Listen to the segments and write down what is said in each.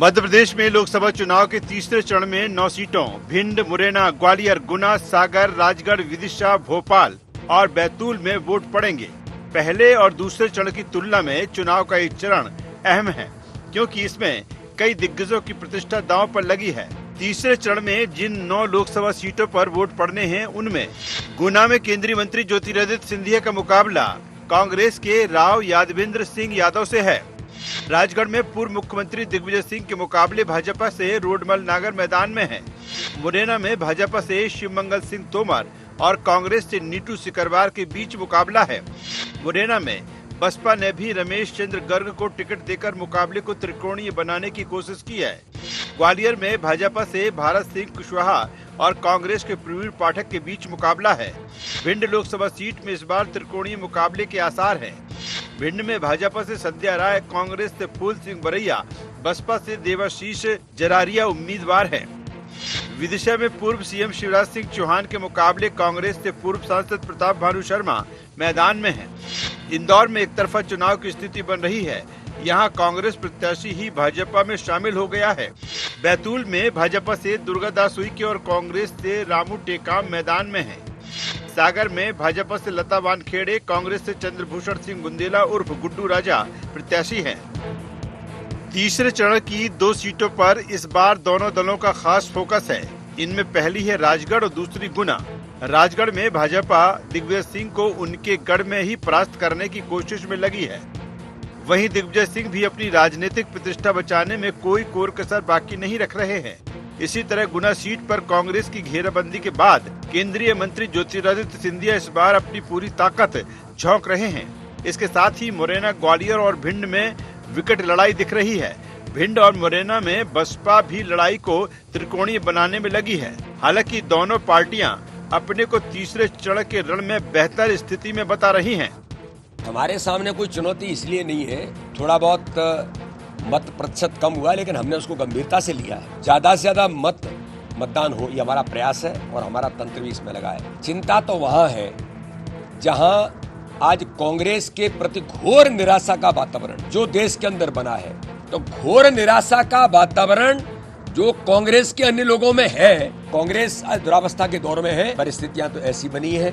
मध्य प्रदेश में लोकसभा चुनाव के तीसरे चरण में 9 सीटों भिंड, मुरैना, ग्वालियर, गुना, सागर, राजगढ़, विदिशा, भोपाल और बैतूल में वोट पड़ेंगे। पहले और दूसरे चरण की तुलना में चुनाव का एक चरण अहम है, क्योंकि इसमें कई दिग्गजों की प्रतिष्ठा दांव पर लगी है। तीसरे चरण में जिन 9 लोकसभा सीटों पर वोट पड़ने हैं, उनमें गुना में केंद्रीय मंत्री ज्योतिरादित्य सिंधिया का मुकाबला कांग्रेस के राव यादवेंद्र सिंह यादव से है। राजगढ़ में पूर्व मुख्यमंत्री दिग्विजय सिंह के मुकाबले भाजपा से रोडमल नागर मैदान में है। मुरैना में भाजपा से शिवमंगल सिंह तोमर और कांग्रेस से नीटू सिकरवार के बीच मुकाबला है। मुरैना में बसपा ने भी रमेश चंद्र गर्ग को टिकट देकर मुकाबले को त्रिकोणीय बनाने की कोशिश की है। ग्वालियर में भाजपा से भारत सिंह कुशवाहा और कांग्रेस के प्रवीण पाठक के बीच मुकाबला है। भिंड लोकसभा सीट में इस बार त्रिकोणीय मुकाबले के आसार हैं। भिंड में भाजपा से संध्या राय, कांग्रेस से फूल सिंह बरैया, बसपा से देवाशीष जरारिया उम्मीदवार है। विदिशा में पूर्व सीएम शिवराज सिंह चौहान के मुकाबले कांग्रेस से पूर्व सांसद प्रताप भानु शर्मा मैदान में हैं। इंदौर में एक तरफा चुनाव की स्थिति बन रही है। यहां कांग्रेस प्रत्याशी ही भाजपा में शामिल हो गया है। बैतूल में भाजपा से दुर्गादास उइके और कांग्रेस से रामू टेकाम मैदान में हैं। सागर में भाजपा से लता वानखेड़े, कांग्रेस से चंद्रभूषण सिंह बुंदेला उर्फ गुड्डू राजा प्रत्याशी हैं। तीसरे चरण की 2 सीटों पर इस बार दोनों दलों का खास फोकस है। इनमें पहली है राजगढ़ और दूसरी गुना। राजगढ़ में भाजपा दिग्विजय सिंह को उनके गढ़ में ही परास्त करने की कोशिश में लगी है। वहीं दिग्विजय सिंह भी अपनी राजनीतिक प्रतिष्ठा बचाने में कोई कोर कसर बाकी नहीं रख रहे हैं। इसी तरह गुना सीट पर कांग्रेस की घेराबंदी के बाद केंद्रीय मंत्री ज्योतिरादित्य सिंधिया इस बार अपनी पूरी ताकत झोंक रहे हैं। इसके साथ ही मुरैना, ग्वालियर और भिंड में विकट लड़ाई दिख रही है। भिंड और मुरैना में बसपा भी लड़ाई को त्रिकोणीय बनाने में लगी है। हालांकि दोनों पार्टियां अपने को तीसरे चरण के रण में बेहतर स्थिति में बता रही हैं। हमारे सामने कोई चुनौती इसलिए नहीं है, थोड़ा बहुत मत प्रतिशत कम हुआ, लेकिन हमने उसको गंभीरता से लिया है। ज्यादा से ज्यादा मतदान हो, ये हमारा प्रयास है और हमारा तंत्र भी इसमें लगा है। चिंता तो वहां है जहां आज कांग्रेस के प्रति घोर निराशा का वातावरण जो देश के अंदर बना है, तो घोर निराशा का वातावरण जो कांग्रेस के अन्य लोगों में है। कांग्रेस आज दुरावस्था के दौर में है। परिस्थितियां तो ऐसी बनी है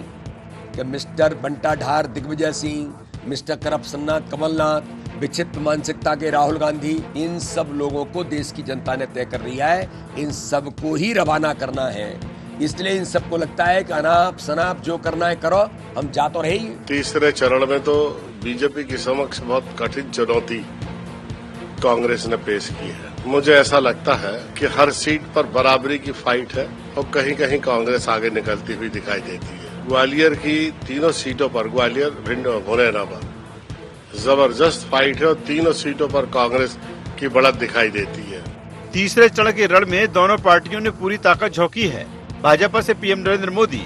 कि मिस्टर बंटा ढार दिग्विजय सिंह, मिस्टर करप्शन कमलनाथ, विचित्र मानसिकता के राहुल गांधी, इन सब लोगों को देश की जनता ने तय कर लिया है। इन सबको ही रवाना करना है। इसलिए इन सबको लगता है कि अनाप शनाप जो करना है करो, हम जा तो रहे ही। तीसरे चरण में तो बीजेपी की समक्ष बहुत कठिन चुनौती कांग्रेस ने पेश की है। मुझे ऐसा लगता है कि हर सीट पर बराबरी की फाइट है और कहीं कहीं कांग्रेस आगे निकलती हुई दिखाई देती है। ग्वालियर की तीनों सीटों पर, ग्वालियर, भिंड और मुरैना पर जबरदस्त फाइट है और तीनों सीटों पर कांग्रेस की बढ़त दिखाई देती है। तीसरे चरण के रण में दोनों पार्टियों ने पूरी ताकत झोंकी है। भाजपा से पीएम नरेंद्र मोदी,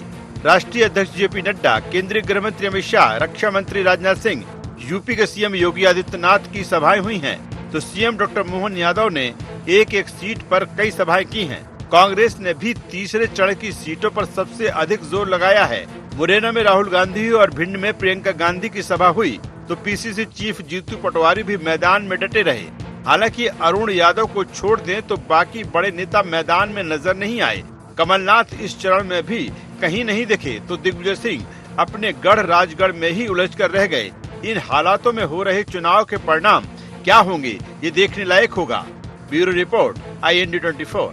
राष्ट्रीय अध्यक्ष जेपी नड्डा, केंद्रीय गृह मंत्री अमित शाह, रक्षा मंत्री राजनाथ सिंह, यूपी के सीएम योगी आदित्यनाथ की सभाएं हुई हैं, तो सीएम डॉक्टर मोहन यादव ने एक सीट पर कई सभाएं की हैं। कांग्रेस ने भी तीसरे चरण की सीटों पर सबसे अधिक जोर लगाया है। मुरैना में राहुल गांधी और भिंड में प्रियंका गांधी की सभा हुई, तो पीसीसी चीफ जीतू पटवारी भी मैदान में डटे रहे। हालांकि अरुण यादव को छोड़ दें तो बाकी बड़े नेता मैदान में नजर नहीं आए। कमलनाथ इस चरण में भी कहीं नहीं दिखे, तो दिग्विजय सिंह अपने गढ़ राजगढ़ में ही उलझकर रह गए। इन हालातों में हो रहे चुनाव के परिणाम क्या होंगे, ये देखने लायक होगा। Bureau report, IND24।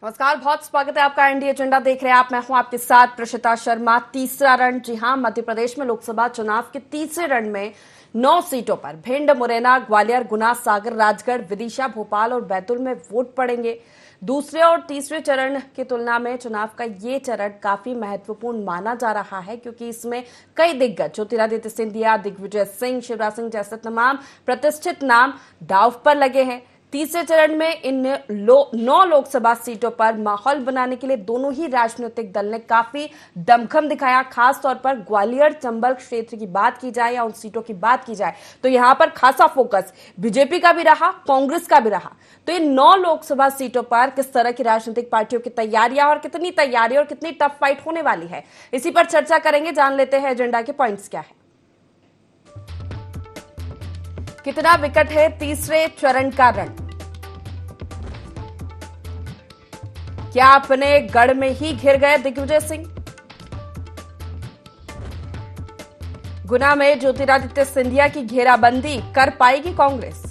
नमस्कार, बहुत स्वागत है आपका। इंडिया एजेंडा देख रहे हैं आप। मैं हूं आपके साथ प्रशिता शर्मा। तीसरा रण, जी हां, मध्य प्रदेश में लोकसभा चुनाव के तीसरे रण में 9 सीटों पर भिंड, मुरैना, ग्वालियर, गुना, सागर, राजगढ़, विदिशा, भोपाल और बैतूल में वोट पड़ेंगे। दूसरे और तीसरे चरण की तुलना में चुनाव का ये चरण काफी महत्वपूर्ण माना जा रहा है, क्योंकि इसमें कई दिग्गज ज्योतिरादित्य सिंधिया, दिग्विजय सिंह, शिवराज सिंह जैसे तमाम प्रतिष्ठित नाम दांव पर लगे हैं। तीसरे चरण में इन 9 लोकसभा सीटों पर माहौल बनाने के लिए दोनों ही राजनीतिक दल ने काफी दमखम दिखाया। खास तौर पर ग्वालियर चंबल क्षेत्र की बात की जाए या उन सीटों की बात की जाए तो यहां पर खासा फोकस बीजेपी का भी रहा, कांग्रेस का भी रहा। तो इन 9 लोकसभा सीटों पर किस तरह की राजनीतिक पार्टियों की तैयारियां और कितनी तैयारी और कितनी टफ फाइट होने वाली है, इसी पर चर्चा करेंगे। जान लेते हैं एजेंडा के पॉइंट्स क्या है। कितना विकट है तीसरे चरण का रण? क्या अपने गढ़ में ही घिर गए दिग्विजय सिंह? गुना में ज्योतिरादित्य सिंधिया की घेराबंदी कर पाएगी कांग्रेस?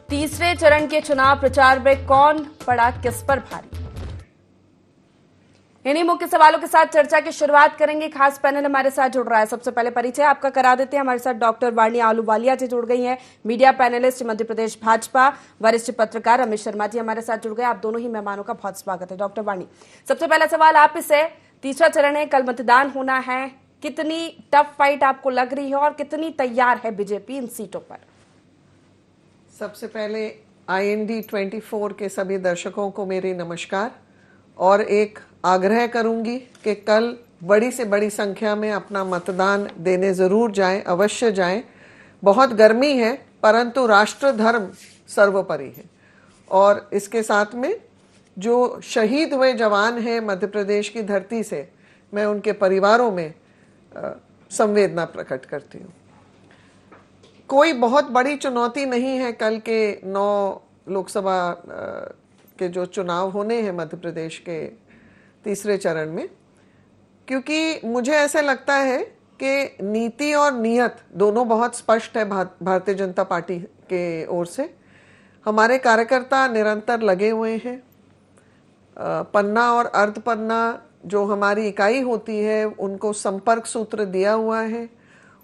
तीसरे चरण के चुनाव प्रचार में कौन पड़ा किस पर भारी? इन्हीं मुख्य सवालों के साथ चर्चा की शुरुआत करेंगे। खास पैनल हमारे साथ जुड़ रहा है। सबसे पहले परिचय आपका करा देते हैं। हमारे साथ डॉक्टर वाणी आलूवालिया जी जुड़ गई हैं, मीडिया पैनलिस्ट मध्य प्रदेश भाजपा, वरिष्ठ पत्रकार अमित शर्मा जी हमारे साथ जुड़ गए। आप दोनों ही मेहमानों का बहुत स्वागत है। डॉक्टर वाणी, सबसे पहला सवाल आप से, तीसरा चरण है, कल मतदान होना है, कितनी टफ फाइट आपको लग रही है और कितनी तैयार है बीजेपी इन सीटों पर? सबसे पहले IND 24 के सभी दर्शकों को मेरी नमस्कार और एक आग्रह करूंगी कि कल बड़ी से बड़ी संख्या में अपना मतदान देने जरूर जाएं, अवश्य जाएं। बहुत गर्मी है परंतु राष्ट्र धर्म सर्वोपरि है। और इसके साथ में जो शहीद हुए जवान हैं मध्य प्रदेश की धरती से, मैं उनके परिवारों में संवेदना प्रकट करती हूँ। कोई बहुत बड़ी चुनौती नहीं है कल के 9 लोकसभा के जो चुनाव होने हैं मध्य प्रदेश के तीसरे चरण में, क्योंकि मुझे ऐसा लगता है कि नीति और नियत दोनों बहुत स्पष्ट है भारतीय जनता पार्टी के ओर से। हमारे कार्यकर्ता निरंतर लगे हुए हैं। पन्ना और अर्ध पन्ना जो हमारी इकाई होती है उनको संपर्क सूत्र दिया हुआ है,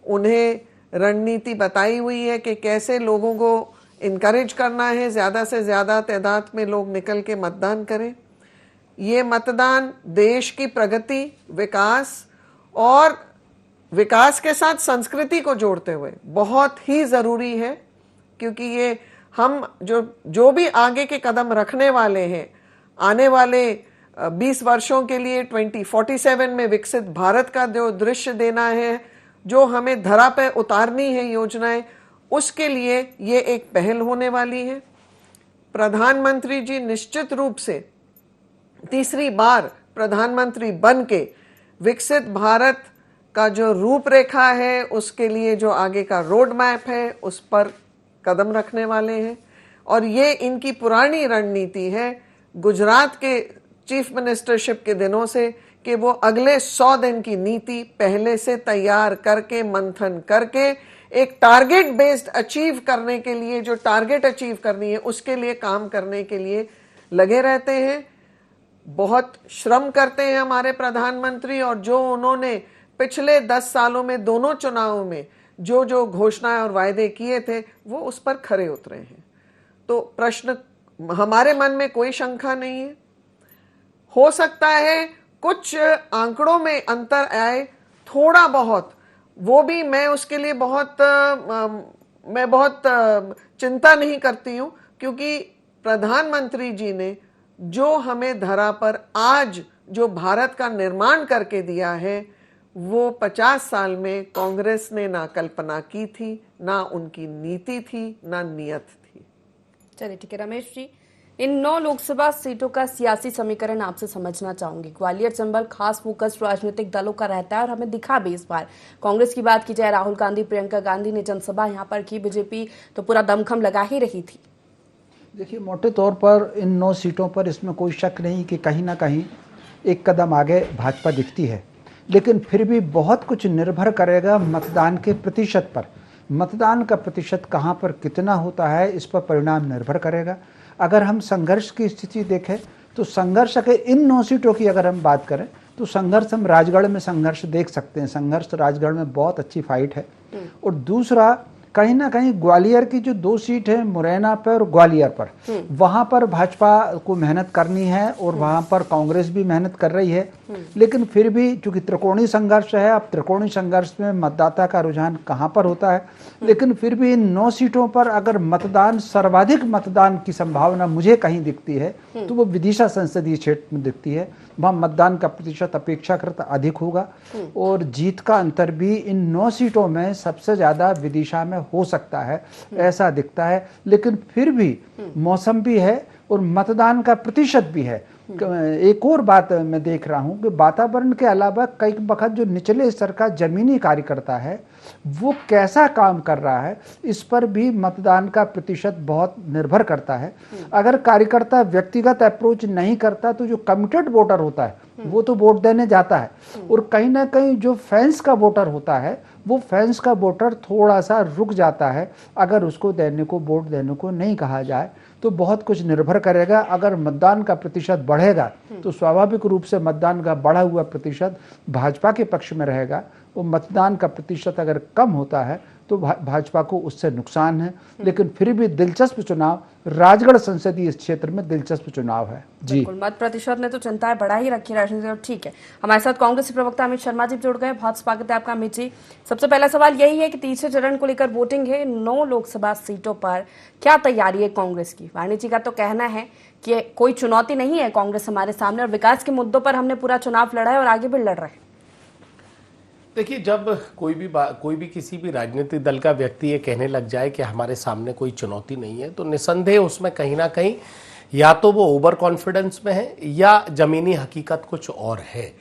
उन्हें रणनीति बताई हुई है कि कैसे लोगों को इनकरेज करना है, ज़्यादा से ज़्यादा तादाद में लोग निकल के मतदान करें। ये मतदान देश की प्रगति, विकास और विकास के साथ संस्कृति को जोड़ते हुए बहुत ही ज़रूरी है, क्योंकि ये हम जो भी आगे के कदम रखने वाले हैं आने वाले 20 वर्षों के लिए 2047 में विकसित भारत का जो दृश्य देना है, जो हमें धरा पे उतारनी है योजनाएं, उसके लिए ये एक पहल होने वाली है। प्रधानमंत्री जी निश्चित रूप से तीसरी बार प्रधानमंत्री बन के विकसित भारत का जो रूपरेखा है, उसके लिए जो आगे का रोड मैप है, उस पर कदम रखने वाले हैं। और ये इनकी पुरानी रणनीति है गुजरात के चीफ मिनिस्टरशिप के दिनों से कि वो अगले 100 दिन की नीति पहले से तैयार करके, मंथन करके, एक टारगेट बेस्ड अचीव करने के लिए, जो टारगेट अचीव करनी है उसके लिए काम करने के लिए लगे रहते हैं। बहुत श्रम करते हैं हमारे प्रधानमंत्री, और जो उन्होंने पिछले 10 सालों में दोनों चुनावों में जो जो घोषणाएं और वायदे किए थे वो उस पर खरे उतरे हैं। तो प्रश्न हमारे मन में कोई शंका नहीं है। हो सकता है कुछ आंकड़ों में अंतर आए थोड़ा बहुत, वो भी मैं उसके लिए बहुत चिंता नहीं करती हूं, क्योंकि प्रधानमंत्री जी ने जो हमें धरा पर आज जो भारत का निर्माण करके दिया है वो 50 साल में कांग्रेस ने ना कल्पना की थी, ना उनकी नीति थी, ना नियत थी। चलिए ठीक है रमेश जी, इन 9 लोकसभा सीटों का सियासी समीकरण आपसे समझना चाहूंगी। ग्वालियर चंबल खास फोकस राजनीतिक दलों का रहता है और हमें दिखा भी इस बार। कांग्रेस की बात की जाए, राहुल गांधी, प्रियंका गांधी ने जनसभा यहां पर की, बीजेपी तो पूरा दमखम लगा ही रही थी। देखिए, मोटे तौर पर इन 9 सीटों पर इसमें कोई शक नहीं कि कहीं ना कहीं एक कदम आगे भाजपा दिखती है, लेकिन फिर भी बहुत कुछ निर्भर करेगा मतदान के प्रतिशत पर। मतदान का प्रतिशत कहाँ पर कितना होता है, इस पर परिणाम निर्भर करेगा। अगर हम संघर्ष की स्थिति देखें तो संघर्ष के इन 9 सीटों की अगर हम बात करें तो संघर्ष हम राजगढ़ में संघर्ष देख सकते हैं। संघर्ष राजगढ़ में बहुत अच्छी फाइट है। और दूसरा, कहीं ना कहीं ग्वालियर की जो 2 सीट है, मुरैना पर और ग्वालियर पर, वहां पर भाजपा को मेहनत करनी है और वहां पर कांग्रेस भी मेहनत कर रही है। लेकिन फिर भी चूंकि त्रिकोणीय संघर्ष है, अब त्रिकोणीय संघर्ष में मतदाता का रुझान कहां पर होता है, लेकिन फिर भी इन 9 सीटों पर अगर मतदान, सर्वाधिक मतदान की संभावना मुझे कहीं दिखती है तो वो विदिशा संसदीय क्षेत्र में दिखती है। वहां मतदान का प्रतिशत अपेक्षाकृत अधिक होगा और जीत का अंतर भी इन 9 सीटों में सबसे ज्यादा विदिशा में हो सकता है, ऐसा दिखता है। लेकिन फिर भी मौसम भी है और मतदान का प्रतिशत भी है। एक और बात मैं देख रहा हूं कि वातावरण के अलावा कई वक्त जो निचले स्तर का जमीनी कार्यकर्ता है वो कैसा काम कर रहा है, इस पर भी मतदान का प्रतिशत बहुत निर्भर करता है। अगर कार्यकर्ता व्यक्तिगत अप्रोच नहीं करता तो जो कमिटेड वोटर होता है वो तो वोट देने जाता है, और कहीं ना कहीं जो फैंस का वोटर होता है वो फैंस का वोटर थोड़ा सा रुक जाता है अगर उसको वोट देने को नहीं कहा जाए। तो बहुत कुछ निर्भर करेगा। अगर मतदान का प्रतिशत बढ़ेगा तो स्वाभाविक रूप से मतदान का बढ़ा हुआ प्रतिशत भाजपा के पक्ष में रहेगा, और मतदान का प्रतिशत अगर कम होता है तो भाजपा को उससे नुकसान है। लेकिन फिर भी दिलचस्प चुनाव, राजगढ़ संसदीय क्षेत्र में दिलचस्प चुनाव है जी। बिल्कुल, मत प्रतिशत ने तो चिंताएं बढ़ा ही रखी राजनीति में। ठीक है, हमारे साथ कांग्रेस के प्रवक्ता अमित शर्मा जी जुड़ गए। बहुत स्वागत है आपका अमित जी। सबसे पहला सवाल यही है कि तीसरे चरण को लेकर वोटिंग है 9 लोकसभा सीटों पर, क्या तैयारी है कांग्रेस की? वाणी जी का तो कहना है कि कोई चुनौती नहीं है कांग्रेस हमारे सामने, और विकास के मुद्दों पर हमने पूरा चुनाव लड़ा है और आगे भी लड़ रहे हैं। देखिए, जब कोई भी किसी भी राजनीतिक दल का व्यक्ति ये कहने लग जाए कि हमारे सामने कोई चुनौती नहीं है, तो निसंदेह उसमें कहीं ना कहीं या तो वो ओवर कॉन्फिडेंस में है या जमीनी हकीकत कुछ और है।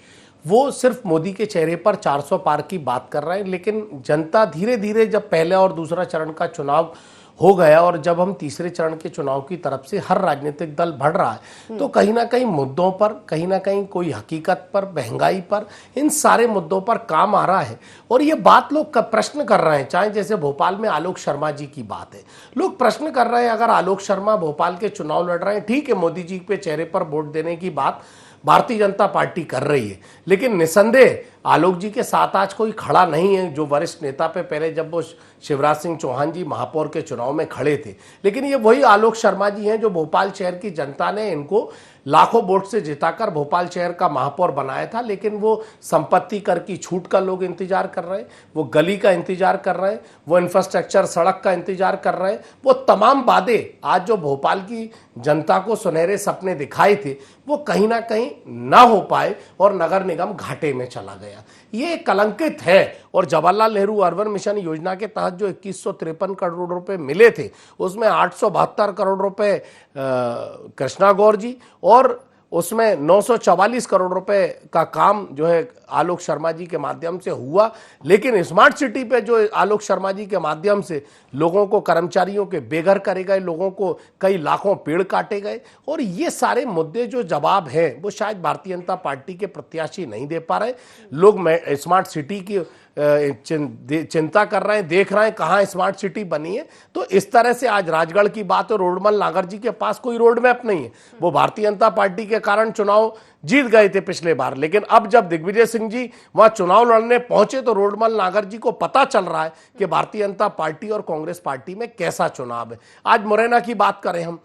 वो सिर्फ मोदी के चेहरे पर 400 पार की बात कर रहे हैं, लेकिन जनता धीरे धीरे जब पहले और दूसरा चरण का चुनाव हो गया और जब हम तीसरे चरण के चुनाव की तरफ से हर राजनीतिक दल बढ़ रहा है, तो कहीं ना कहीं मुद्दों पर, कहीं ना कहीं कोई हकीकत पर, महंगाई पर, इन सारे मुद्दों पर काम आ रहा है। और ये बात लोग प्रश्न कर रहे हैं, चाहे जैसे भोपाल में आलोक शर्मा जी की बात है, लोग प्रश्न कर रहे हैं अगर आलोक शर्मा भोपाल के चुनाव लड़ रहे हैं, ठीक है, मोदी जी के चेहरे पर वोट देने की बात भारतीय जनता पार्टी कर रही है, लेकिन निसंदेह आलोक जी के साथ आज कोई खड़ा नहीं है जो वरिष्ठ नेता पे पहले जब वो शिवराज सिंह चौहान जी महापौर के चुनाव में खड़े थे। लेकिन ये वही आलोक शर्मा जी हैं जो भोपाल शहर की जनता ने इनको लाखों वोट से जिताकर भोपाल शहर का महापौर बनाया था। लेकिन वो संपत्ति कर की छूट का लोग इंतजार कर रहे हैं, वो गली का इंतजार कर रहे हैं, वो इंफ्रास्ट्रक्चर सड़क का इंतजार कर रहे हैं। वो तमाम वादे आज जो भोपाल की जनता को सुनहरे सपने दिखाए थे वो कहीं ना कहीं ना हो पाए और नगर निगम घाटे में चला गया। ये कलंकित है। और जवाहरलाल नेहरू अर्बन मिशन योजना के तहत जो 2153 करोड़ रुपए मिले थे उसमें 872 करोड़ रुपए कृष्णा गौर जी और उसमें 944 करोड़ रुपए का काम जो है आलोक शर्मा जी के माध्यम से हुआ। लेकिन स्मार्ट सिटी पे जो आलोक शर्मा जी के माध्यम से लोगों को, कर्मचारियों के बेघर करे गए, लोगों को कई लाखों पेड़ काटे गए, और ये सारे मुद्दे जो जवाब हैं वो शायद भारतीय जनता पार्टी के प्रत्याशी नहीं दे पा रहे। लोग स्मार्ट सिटी की चिंता कर रहे हैं, देख रहे हैं कहाँ स्मार्ट सिटी बनी है। तो इस तरह से आज राजगढ़ की बात है, रोडमल नागर जी के पास कोई रोड मैप नहीं है। वो भारतीय जनता पार्टी के कारण चुनाव जीत गए थे पिछले बार, लेकिन अब जब दिग्विजय सिंह जी वहां चुनाव लड़ने पहुंचे तो रोडमल नागर जी को पता चल रहा है कि भारतीय जनता पार्टी और कांग्रेस पार्टी में कैसा चुनाव है। आज मुरैना की बात करें,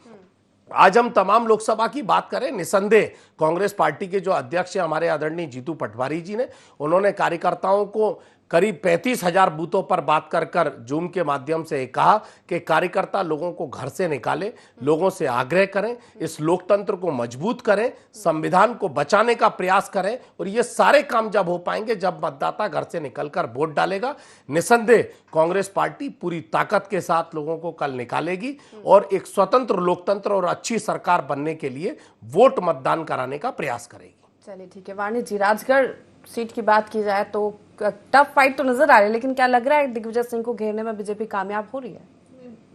आज हम तमाम लोकसभा की बात करें, निसंदेह कांग्रेस पार्टी के जो अध्यक्ष हैं हमारे आदरणीय जीतू पटवारी जी ने, उन्होंने कार्यकर्ताओं को करीब 35,000 बूथों पर बात कर जूम के माध्यम से कहा कि कार्यकर्ता लोगों को घर से निकालें, लोगों से आग्रह करें, इस लोकतंत्र को मजबूत करें, संविधान को बचाने का प्रयास करें। और ये सारे काम जब हो पाएंगे जब मतदाता घर से निकलकर वोट डालेगा। निसंदेह कांग्रेस पार्टी पूरी ताकत के साथ लोगों को कल निकालेगी और एक स्वतंत्र लोकतंत्र और अच्छी सरकार बनने के लिए वोट मतदान कराने का प्रयास करेगी। चलिए ठीक है, वाणी जी, राजगढ़ सीट की बात की जाए तो टफ फाइट तो नजर आ रही है, लेकिन क्या लग रहा है दिग्विजय सिंह को घेरने में बीजेपी कामयाब हो रही है?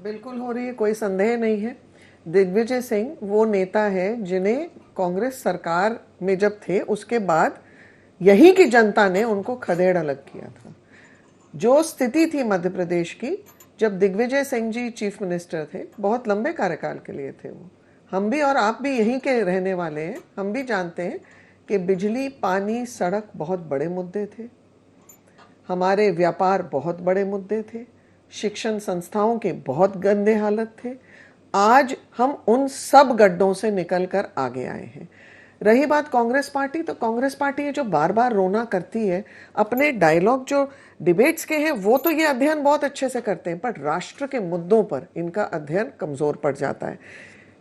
बिल्कुल हो रही है, कोई संदेह नहीं है। दिग्विजय सिंह वो नेता है जिन्हें कांग्रेस सरकार में जब थे उसके बाद यही की जनता ने उनको खदेड़ अलग किया था। जो स्थिति थी मध्य प्रदेश की जब दिग्विजय सिंह जी चीफ मिनिस्टर थे, बहुत लंबे कार्यकाल के लिए थे वो, हम भी और आप भी यहीं के रहने वाले हैं, हम भी जानते हैं कि बिजली, पानी, सड़क बहुत बड़े मुद्दे थे, हमारे व्यापार बहुत बड़े मुद्दे थे, शिक्षण संस्थाओं के बहुत गंदे हालत थे। आज हम उन सब गड्ढों से निकलकर आगे आए हैं। रही बात कांग्रेस पार्टी, तो कांग्रेस पार्टी जो बार बार रोना करती है, अपने डायलॉग जो डिबेट्स के हैं वो तो ये अध्ययन बहुत अच्छे से करते हैं, पर राष्ट्र के मुद्दों पर इनका अध्ययन कमजोर पड़ जाता है।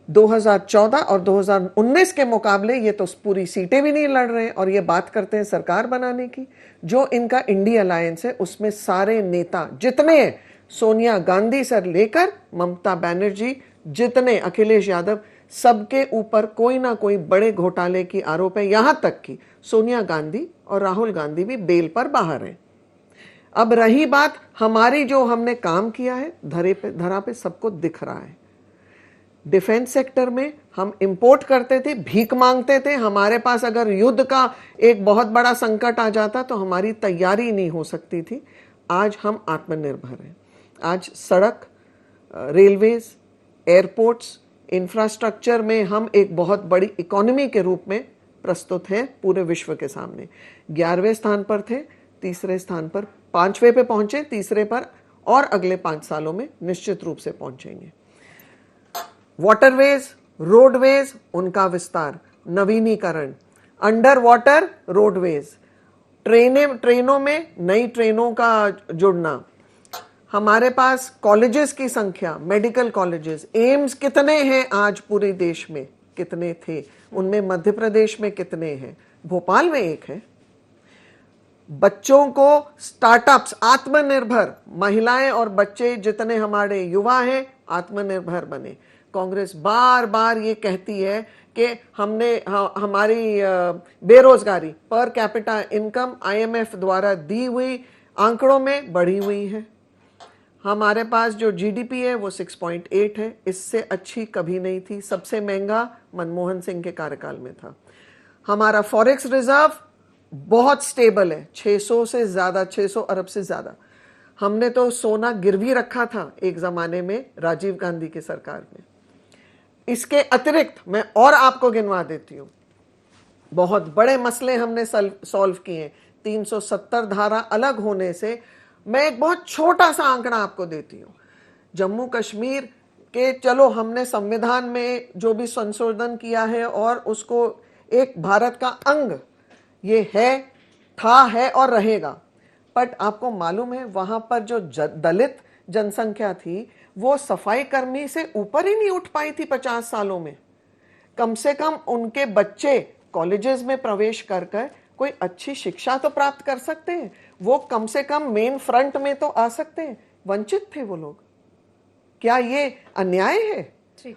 2014 और 2019 के मुकाबले ये तो पूरी सीटें भी नहीं लड़ रहे हैं और ये बात करते हैं सरकार बनाने की। जो इनका इंडिया अलायंस है उसमें सारे नेता जितने हैं, सोनिया गांधी से लेकर ममता बनर्जी, जितने अखिलेश यादव, सबके ऊपर कोई ना कोई बड़े घोटाले की आरोप है। यहां तक कि सोनिया गांधी और राहुल गांधी भी बेल पर बाहर हैं। अब रही बात हमारी, जो हमने काम किया है धरा पे सबको दिख रहा है। डिफेंस सेक्टर में हम इंपोर्ट करते थे, भीख मांगते थे। हमारे पास अगर युद्ध का एक बहुत बड़ा संकट आ जाता तो हमारी तैयारी नहीं हो सकती थी। आज हम आत्मनिर्भर हैं। आज सड़क, रेलवेज, एयरपोर्ट्स, इंफ्रास्ट्रक्चर में हम एक बहुत बड़ी इकोनॉमी के रूप में प्रस्तुत हैं पूरे विश्व के सामने। 11वें स्थान पर थे, तीसरे स्थान पर, 5वें पे पहुंचे, तीसरे पर, और अगले 5 सालों में निश्चित रूप से पहुंचेंगे। वाटरवेज, रोडवेज, उनका विस्तार, नवीनीकरण, अंडर वाटर रोडवेज, ट्रेनों में नई ट्रेनों का जुड़ना, हमारे पास कॉलेजेस की संख्या, मेडिकल कॉलेजेस, एम्स कितने हैं आज पूरे देश में, कितने थे, उनमें मध्य प्रदेश में कितने हैं, भोपाल में एक है। बच्चों को स्टार्टअप्स, आत्मनिर्भर महिलाएं और बच्चे जितने हमारे युवा हैं आत्मनिर्भर बने। कांग्रेस बार बार ये कहती है कि हमारी बेरोजगारी, पर कैपिटा इनकम IMF द्वारा दी हुई आंकड़ों में बढ़ी हुई है। हमारे पास जो GDP है वो 6.8 है, इससे अच्छी कभी नहीं थी। सबसे महंगा मनमोहन सिंह के कार्यकाल में था। हमारा फॉरेक्स रिजर्व बहुत स्टेबल है, 600 अरब से ज्यादा। हमने तो सोना गिरवी रखा था एक जमाने में राजीव गांधी की सरकार में। इसके अतिरिक्त मैं और आपको गिनवा देती हूं, बहुत बड़े मसले हमने सॉल्व किए। 370 धारा अलग होने से, मैं एक बहुत छोटा सा आंकड़ा आपको देती हूं। जम्मू कश्मीर के, चलो हमने संविधान में जो भी संशोधन किया है और उसको एक भारत का अंग ये है और रहेगा, बट आपको मालूम है वहां पर जो दलित जनसंख्या थी वो सफाई कर्मी से ऊपर ही नहीं उठ पाई थी 50 सालों में। कम से कम उनके बच्चे कॉलेजेस में प्रवेश कर कोई अच्छी शिक्षा तो प्राप्त कर सकते हैं, वो कम से कम मेन फ्रंट में तो आ सकते हैं। वंचित थे वो लोग। क्या ये अन्याय है?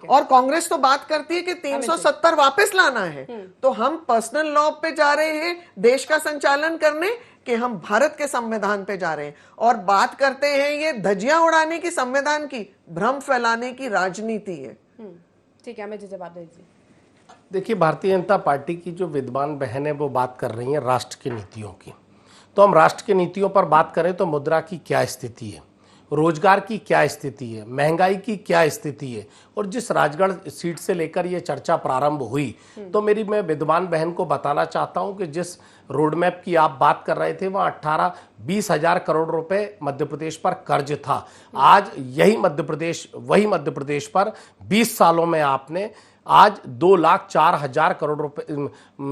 और कांग्रेस तो बात करती है कि 370 वापस लाना है, तो हम पर्सनल लॉ पे जा रहे हैं देश का संचालन करने, कि हम भारत के संविधान पे जा रहे हैं और बात करते हैं ये धज्जियां उड़ाने की, संविधान की भ्रम फैलाने की राजनीति है। ठीक है, हमें जवाब दीजिए। देखिए, भारतीय जनता पार्टी की जो विद्वान बहन है वो बात कर रही है राष्ट्र की नीतियों की। तो हम राष्ट्र की नीतियों पर बात करें तो मुद्रा की क्या स्थिति है, रोजगार की क्या स्थिति है, महंगाई की क्या स्थिति है, और जिस राजगढ़ सीट से लेकर ये चर्चा प्रारंभ हुई, तो मैं विद्वान बहन को बताना चाहता हूं कि जिस रोड मैप की आप बात कर रहे थे वहाँ 18-20 हजार करोड़ रुपए मध्य प्रदेश पर कर्ज था। आज वही मध्य प्रदेश पर 20 सालों में आपने आज 2,04,000 करोड़ रुपए,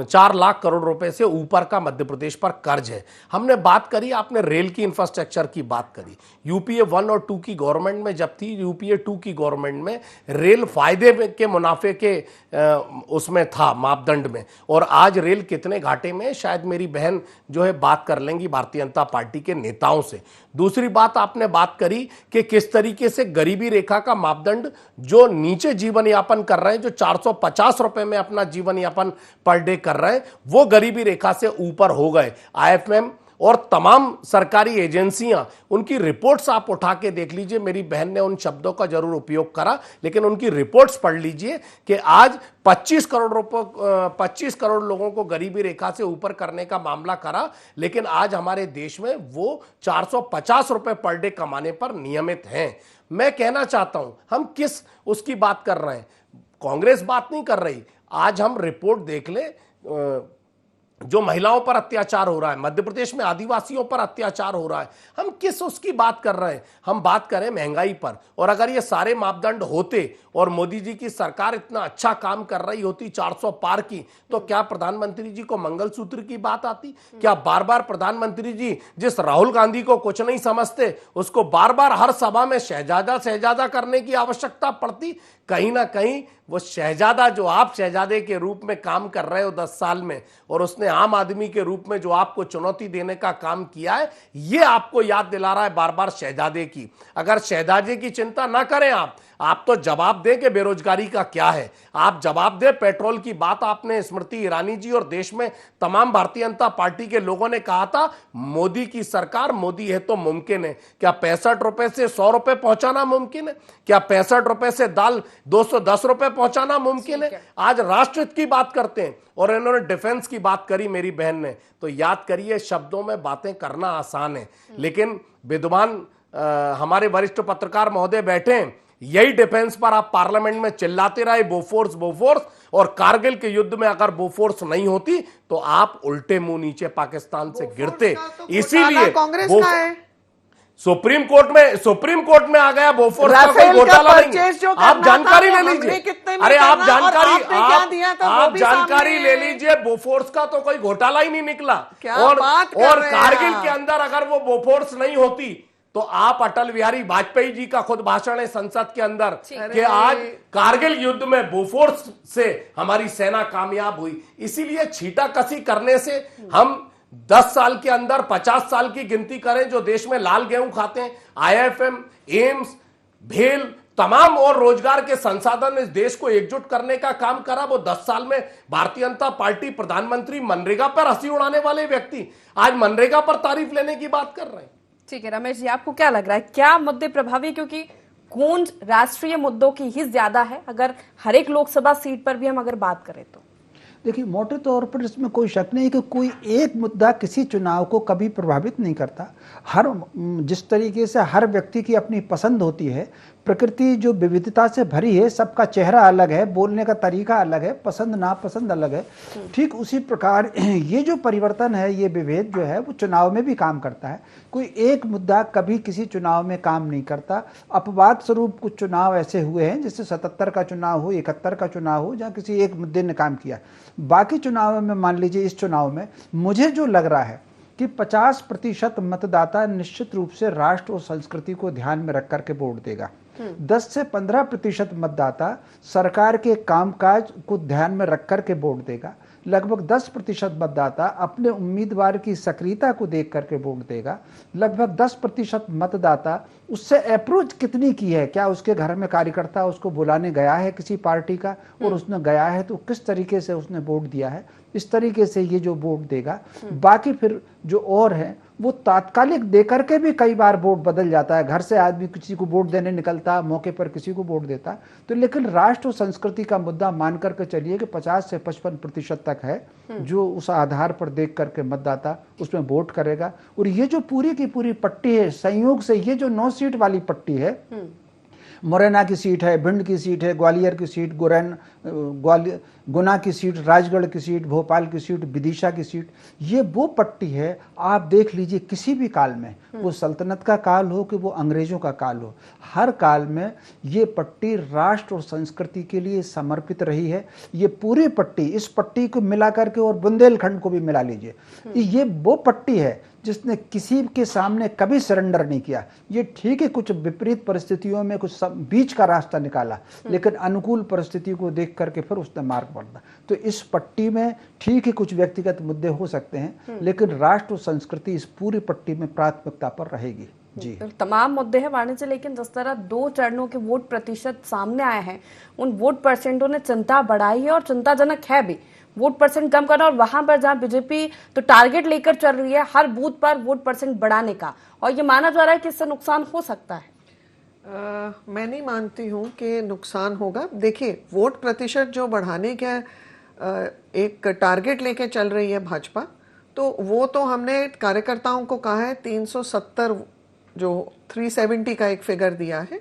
4 लाख करोड़ रुपए से ऊपर का मध्य प्रदेश पर कर्ज है। हमने बात करी, आपने रेल की इंफ्रास्ट्रक्चर की बात करी। UPA 1 और 2 की गवर्नमेंट में जब थी, UPA 2 की गवर्नमेंट में रेल फायदे के मुनाफे के उसमें था मापदंड में, और आज रेल कितने घाटे में, शायद मेरी बहन जो है बात कर लेंगी भारतीय जनता पार्टी के नेताओं से। दूसरी बात आपने बात करी कि किस तरीके से गरीबी रेखा का मापदंड, जो नीचे जीवन यापन कर रहे हैं, जो 450 रुपए में अपना जीवन यापन पर डे कर रहे हैं, वो गरीबी रेखा से ऊपर हो गए। IFM और तमाम सरकारी एजेंसियां, उनकी रिपोर्ट्स आप उठा के देख लीजिए। मेरी बहन ने उन शब्दों का जरूर उपयोग करा, लेकिन उनकी रिपोर्ट्स पढ़ लीजिए कि आज 25 करोड़ लोगों को गरीबी रेखा से ऊपर करने का मामला करा, लेकिन आज हमारे देश में वो 450 रुपए पर डे कमाने पर नियमित हैं। मैं कहना चाहता हूं, हम किस उसकी बात कर रहे हैं, कांग्रेस बात नहीं कर रही। आज हम रिपोर्ट देख ले, जो महिलाओं पर अत्याचार हो रहा है, मध्य प्रदेश में आदिवासियों पर अत्याचार हो रहा है, हम किस उसकी बात कर रहे हैं? हम बात करें महंगाई पर। और अगर ये सारे मापदंड होते और मोदी जी की सरकार इतना अच्छा काम कर रही होती 400 पार की, तो क्या प्रधानमंत्री जी को मंगलसूत्र की बात आती? क्या बार बार प्रधानमंत्री जी जिस राहुल गांधी को कुछ नहीं समझते उसको बार बार हर सभा में शहजादा शहजादा करने की आवश्यकता पड़ती? कहीं ना कहीं वो शहजादा जो आप शहजादे के रूप में काम कर रहे हो 10 साल में, और उसने आम आदमी के रूप में जो आपको चुनौती देने का काम किया है, ये आपको याद दिला रहा है बार बार शहजादे की। अगर शहजादे की चिंता ना करें आप तो जवाब दें कि बेरोजगारी का क्या है, आप जवाब दें पेट्रोल की बात। आपने स्मृति ईरानी जी और देश में तमाम भारतीय जनता पार्टी के लोगों ने कहा था मोदी की सरकार, मोदी है तो मुमकिन है। क्या 65 रुपए से 100 रुपए पहुंचाना मुमकिन है? क्या 65 रुपए से दाल 210 रुपए पहुंचाना मुमकिन है? आज राष्ट्रहित की बात करते हैं और इन्होंने डिफेंस की बात करी मेरी बहन ने। तो याद करिए, शब्दों में बातें करना आसान है, लेकिन विद्वान हमारे वरिष्ठ पत्रकार महोदय बैठे हैं, यही डिफेंस पर आप पार्लियामेंट में चिल्लाते रहे बोफोर्स बोफोर्स, और कारगिल के युद्ध में अगर बोफोर्स नहीं होती तो आप उल्टे मुंह नीचे पाकिस्तान से गिरते। इसीलिए कांग्रेस का है। सुप्रीम कोर्ट में आ गया बोफोर्स का कोई घोटाला नहीं। आप जानकारी ले लीजिए, अरे आप जानकारी ले लीजिए, बोफोर्स का तो कोई घोटाला ही नहीं निकला। और कारगिल के अंदर अगर वो बोफोर्स नहीं होती तो आप अटल बिहारी वाजपेयी जी का खुद भाषण है संसद के अंदर कि आज कारगिल युद्ध में बोफोर्स से हमारी सेना कामयाब हुई। इसीलिए छींटाकशी करने से हम 10 साल के अंदर 50 साल की गिनती करें जो देश में लाल गेहूं खाते हैं, IIFM, एम्स, भेल, तमाम और रोजगार के संसाधन इस देश को एकजुट करने का काम करा। वो 10 साल में भारतीय जनता पार्टी, प्रधानमंत्री मनरेगा पर हंसी उड़ाने वाले व्यक्ति आज मनरेगा पर तारीफ लेने की बात कर रहे हैं। ठीक है रमेश जी, आपको क्या लग रहा है क्या मुद्दे प्रभावी, क्योंकि गूंज राष्ट्रीय मुद्दों की ही ज्यादा है अगर हर एक लोकसभा सीट पर भी हम अगर बात करें तो? देखिए, मोटे तौर पर इसमें कोई शक नहीं कि कोई एक मुद्दा किसी चुनाव को कभी प्रभावित नहीं करता। जिस तरीके से हर व्यक्ति की अपनी पसंद होती है, प्रकृति जो विविधता से भरी है, सबका चेहरा अलग है, बोलने का तरीका अलग है, पसंद नापसंद अलग है, ठीक उसी प्रकार ये जो परिवर्तन है, ये विभेद जो है वो चुनाव में भी काम करता है। कोई एक मुद्दा कभी किसी चुनाव में काम नहीं करता। अपवाद स्वरूप कुछ चुनाव ऐसे हुए हैं, जैसे 77 का चुनाव हो, 71 का चुनाव हो, जहाँ किसी एक मुद्दे ने काम किया। बाकी चुनाव में, मान लीजिए इस चुनाव में मुझे जो लग रहा है कि 50% मतदाता निश्चित रूप से राष्ट्र और संस्कृति को ध्यान में रख करके वोट देगा। 10 से 15% मतदाता सरकार के कामकाज को ध्यान में रख करके वोट देगा। लगभग 10% मतदाता अपने उम्मीदवार की सक्रियता को देख करके वोट देगा। लगभग 10% मतदाता उससे अप्रोच कितनी की है, क्या उसके घर में कार्यकर्ता उसको बुलाने गया है किसी पार्टी का, और उसने गया है तो किस तरीके से उसने वोट दिया है, इस तरीके से ये जो वोट देगा। बाकी फिर जो और है वो तात्कालिक देकर के भी कई बार वोट बदल जाता है। घर से आदमी किसी को वोट देने निकलता, मौके पर किसी को वोट देता। तो लेकिन राष्ट्र और संस्कृति का मुद्दा मान करके चलिए कि 50 से 55% तक है जो उस आधार पर देख करके मतदाता उसमें वोट करेगा। और ये जो पूरी की पूरी पट्टी है, संयोग से ये जो 9 सीट वाली पट्टी है, मुरैना की सीट है, भिंड की सीट है, ग्वालियर की सीट, गुना की सीट, राजगढ़ की सीट, भोपाल की सीट, विदिशा की सीट, ये वो पट्टी है। आप देख लीजिए किसी भी काल में, वो सल्तनत का काल हो कि वो अंग्रेजों का काल हो, हर काल में ये पट्टी राष्ट्र और संस्कृति के लिए समर्पित रही है। ये पूरी पट्टी, इस पट्टी को मिला करके और बुंदेलखंड को भी मिला लीजिए, ये वो पट्टी है जिसने किसी के सामने कभी सरेंडर नहीं किया। ये ठीक है, कुछ विपरीत परिस्थितियों में कुछ बीच का रास्ता निकाला, लेकिन अनुकूल परिस्थिति को देख करके फिर उसने मार्ग पकड़ा। तो इस पट्टी में ठीक है कुछ व्यक्तिगत मुद्दे हो सकते हैं, लेकिन राष्ट्र और संस्कृति इस पूरी पट्टी में प्राथमिकता पर रहेगी। जी, तमाम मुद्दे हैं वाणिज्य, लेकिन जिस तरह 2 चरणों के वोट प्रतिशत सामने आए हैं, उन वोट परसेंटों ने चिंता बढ़ाई है और चिंताजनक है भी। वोट परसेंट कम करना, और वहां पर जहां बीजेपी तो टारगेट लेकर चल रही है हर बूथ पर वोट परसेंट बढ़ाने का, और ये माना जा रहा है कि इससे नुकसान हो सकता है। मैं नहीं मानती हूं कि नुकसान होगा। देखिए, वोट प्रतिशत जो बढ़ाने का एक टारगेट लेके चल रही है भाजपा, तो वो तो हमने कार्यकर्ताओं को कहा है 370, जो 370 का एक फिगर दिया है,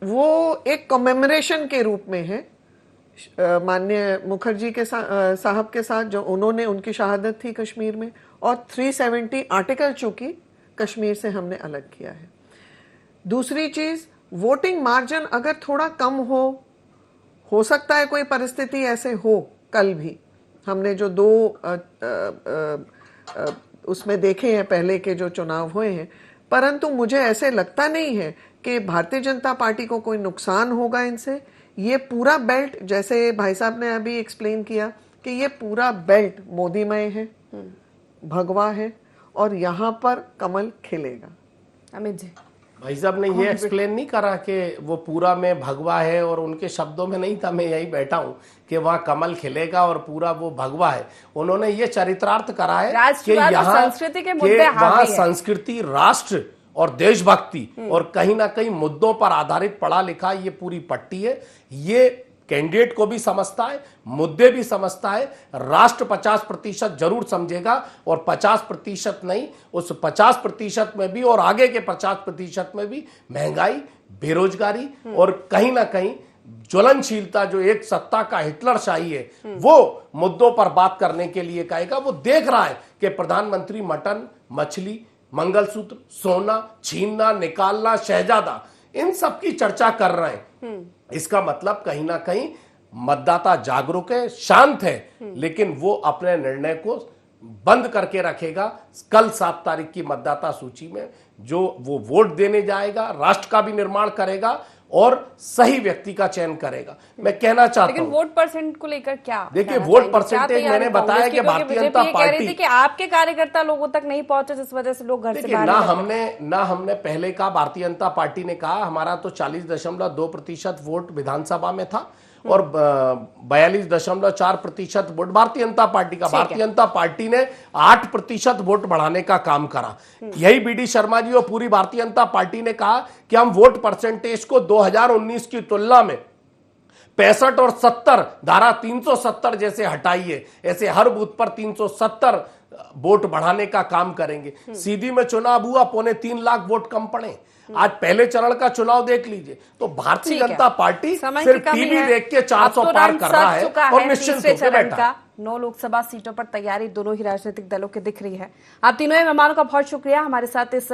वो एक कमेमोरेशन के रूप में है। माननीय मुखर्जी के साहब के साथ, जो उन्होंने उनकी शहादत थी कश्मीर में, और 370 आर्टिकल चूंकि कश्मीर से हमने अलग किया है। दूसरी चीज, वोटिंग मार्जिन अगर थोड़ा कम हो सकता है कोई परिस्थिति ऐसे हो कल भी, हमने जो दो उसमें देखे हैं पहले के जो चुनाव हुए हैं, परंतु मुझे ऐसे लगता नहीं है कि भारतीय जनता पार्टी को कोई नुकसान होगा इनसे। ये पूरा बेल्ट, जैसे भाई साहब ने अभी एक्सप्लेन किया कि ये पूरा बेल्ट मोदीमय है, भगवा है, और यहाँ पर कमल खिलेगा। अमित जी, भाई साहब ने ये एक्सप्लेन नहीं करा कि वो पूरा में भगवा है, और उनके शब्दों में नहीं था, मैं यही बैठा हूं कि वहाँ कमल खिलेगा और पूरा वो भगवा है। उन्होंने ये चरितार्थ करा है कि यहाँ संस्कृति के मुद्दे वहाँ संस्कृति, राष्ट्र और देशभक्ति और कहीं ना कहीं मुद्दों पर आधारित पढ़ा लिखा ये पूरी पट्टी है। ये कैंडिडेट को भी समझता है, मुद्दे भी समझता है। राष्ट्र 50% जरूर समझेगा, और 50% नहीं, उस 50% में भी और आगे के 50% में भी महंगाई, बेरोजगारी और कहीं ना कहीं ज्वलनशीलता, जो एक सत्ता का हिटलरशाही है, वो मुद्दों पर बात करने के लिए कहेगा। वो देख रहा है कि प्रधानमंत्री मटन, मछली, मंगलसूत्र, सोना छीनना, निकालना, शहजादा, इन सब की चर्चा कर रहे हैं। इसका मतलब कहीं ना कहीं मतदाता जागरूक है, शांत है, लेकिन वो अपने निर्णय को बंद करके रखेगा। कल 7 तारीख की मतदाता सूची में जो वो वोट देने जाएगा, राष्ट्र का भी निर्माण करेगा और सही व्यक्ति का चयन करेगा। मैं कहना चाहता हूं, लेकिन वोट परसेंट को लेकर क्या, देखिए वोट परसेंटेज मैंने बताया कि भारतीय जनता पार्टी कि आपके कार्यकर्ता लोगों तक नहीं पहुंचे, जिस वजह से लोग घर से बाहर ना हमने पहले कहा, भारतीय जनता पार्टी ने कहा हमारा तो 40.2% वोट विधानसभा में था और 42.4% वोट भारतीय जनता पार्टी का। भारतीय जनता पार्टी ने 8% वोट बढ़ाने का काम करा। यही बीडी शर्मा जी और पूरी भारतीय जनता पार्टी ने कहा कि हम वोट परसेंटेज को 2019 की तुलना में 65 और 70, धारा 370 जैसे हटाइए, ऐसे हर बूथ पर 370 वोट बढ़ाने का काम करेंगे। सीधी में चुनाव हुआ, 3.25 लाख वोट कम पड़े। आज पहले चरण का चुनाव देख लीजिए तो भारतीय जनता पार्टी सिर्फ टीवी देख के 400 पार कर रहा है और निश्चित होकर बैठा है। 9 लोकसभा सीटों पर तैयारी दोनों ही राजनीतिक दलों की दिख रही है। आप तीनों ही मेहमानों का बहुत शुक्रिया हमारे साथ इस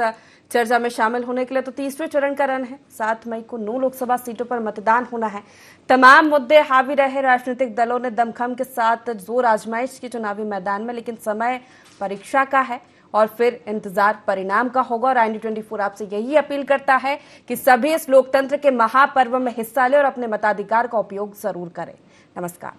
चर्चा में शामिल होने के लिए। तो तीसरे चरण का रन है, 7 मई को 9 लोकसभा सीटों पर मतदान होना है। तमाम मुद्दे हावी रहे, राजनीतिक दलों ने दमखम के साथ जोर आजमाइश की चुनावी मैदान में, लेकिन समय परीक्षा का है और फिर इंतजार परिणाम का होगा। और IND24 आपसे यही अपील करता है कि सभी इस लोकतंत्र के महापर्व में हिस्सा लें और अपने मताधिकार का उपयोग जरूर करें। नमस्कार।